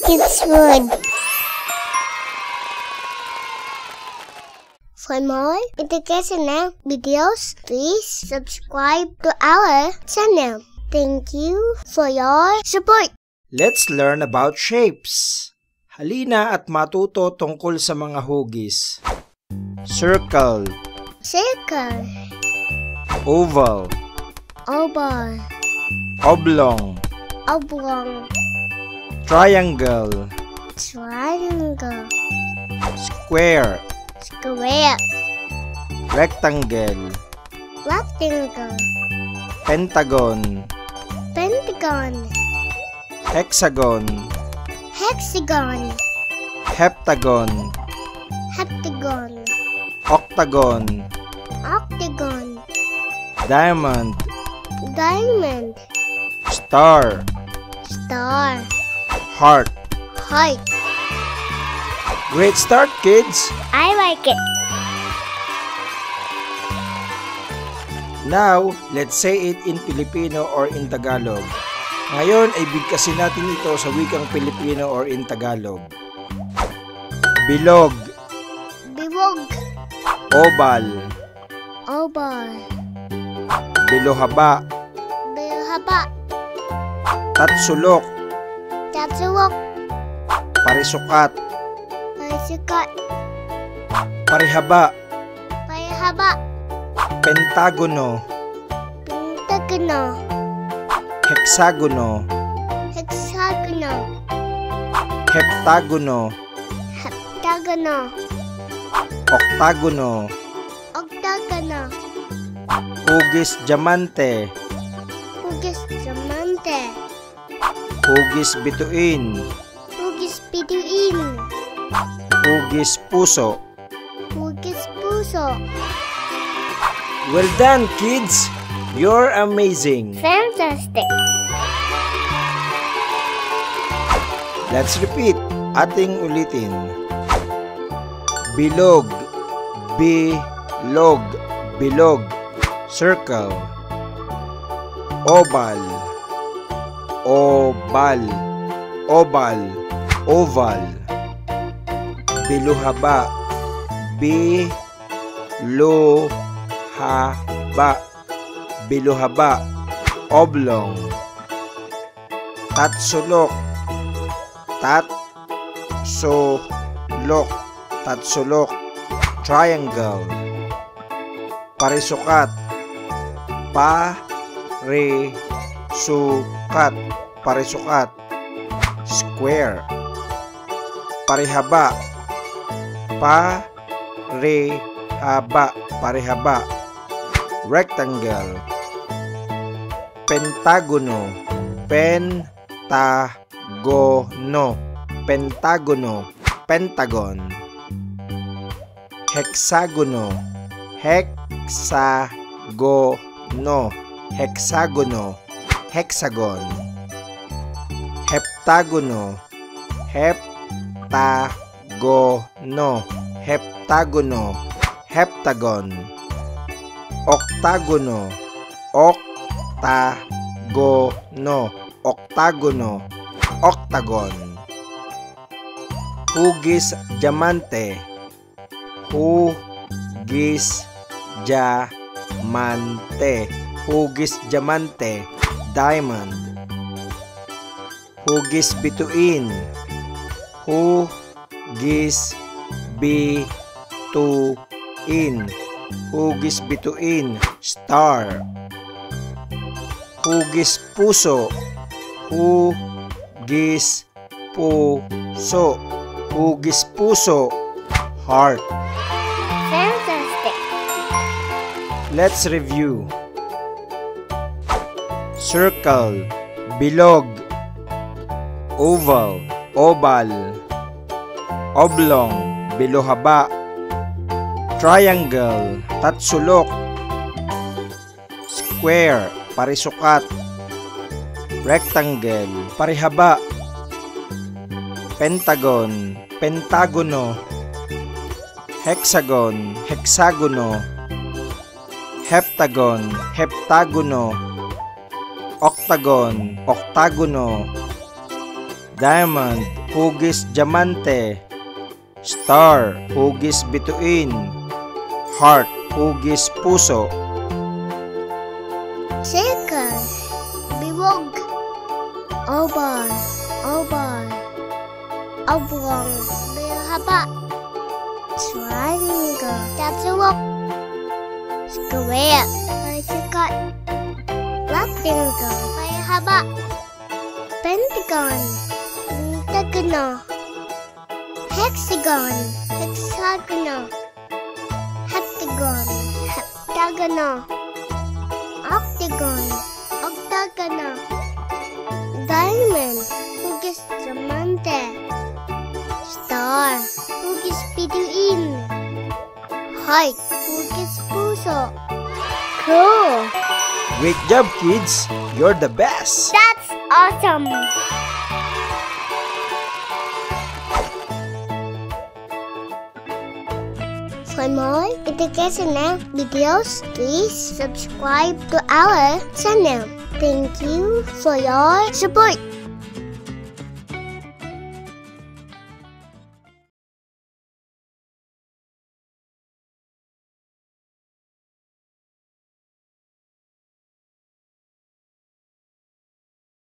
Kids Food. For more educational videos, please subscribe to our channel. Thank you for your support. Let's learn about shapes. Halina at matuto tungkol sa mga hugis. Circle, Circle, oval, oval, oblong, oblong, triangle, triangle, square, square, rectangle, rectangle, pentagon, pentagon, hexagon, hexagon, heptagon, heptagon, octagon, octagon, diamond, diamond, star, star, heart. heart. Great start, kids! I like it. Now, let's say it in Filipino or in Tagalog. Ngayon ay bigkasin natin ito sa wikang Filipino or in Tagalog. Bilog, Biwog, oval, oval, bilohaba, bilhaba, tatsulok, tatsuwok, parisukat, pasikat, parihaba, parihaba, pentagono, pentagono, hexagono, hexagono, heptagono, heptagono, octagono, octagono, hugis diamante, hugis diamante, hugis bituin, hugis bituin, hugis puso. hugis puso. Well done, kids! You're amazing! Fantastic. Let's repeat. Ating ulitin. Bilog, bilog, bilog. Circle. Oval, oval, oval, oval. Biluhaba, biluhaba, biluhaba. Oblong. Tatsulok, tatsulok, tatsulok. Triangle. Parisukat, parisukat, parisukat. Square. Parihaba, parihaba, parihaba. Rectangle. Pentagono, pentagono, pentagono, pentagon. Hexagono, hexagono, hexagono, hexagon. Heptagono, heptagono, heptagono, heptagon. Octagono, octagono, octagono, octagon. Hugis diamante, hugis diamante, hugis diamante, diamond. Hugis bituin, hugis bituin, hugis bituin, star. Hugis puso, hugis puso, hugis puso, heart. Fantastic. Let's review. Circle, bilog, oval, oval, oblong, bilohaba, triangle, tatsulok, square, parisukat, rectangle, parihaba, pentagon, pentagono, hexagon, hexagono, heptagon, heptagono, octagon, octagono, Diamond, hugis diamante. Star, hugis bituin. Heart, hugis puso. Circle, biwog. Oval, oval. Oblong, haba. Triangle, tatawag. Square, sikat. Rectangle, haba. Pentagon, pentagonal. Hexagon, hexagonal. Heptagon, heptagonal. Octagon, octagonal. Diamond, hugis diamante. Star, hugis bituin. Heart, hugis puso. Cool! Great job, kids! You're the best! That's awesome! For more educational videos, please subscribe to our channel. Thank you for your support.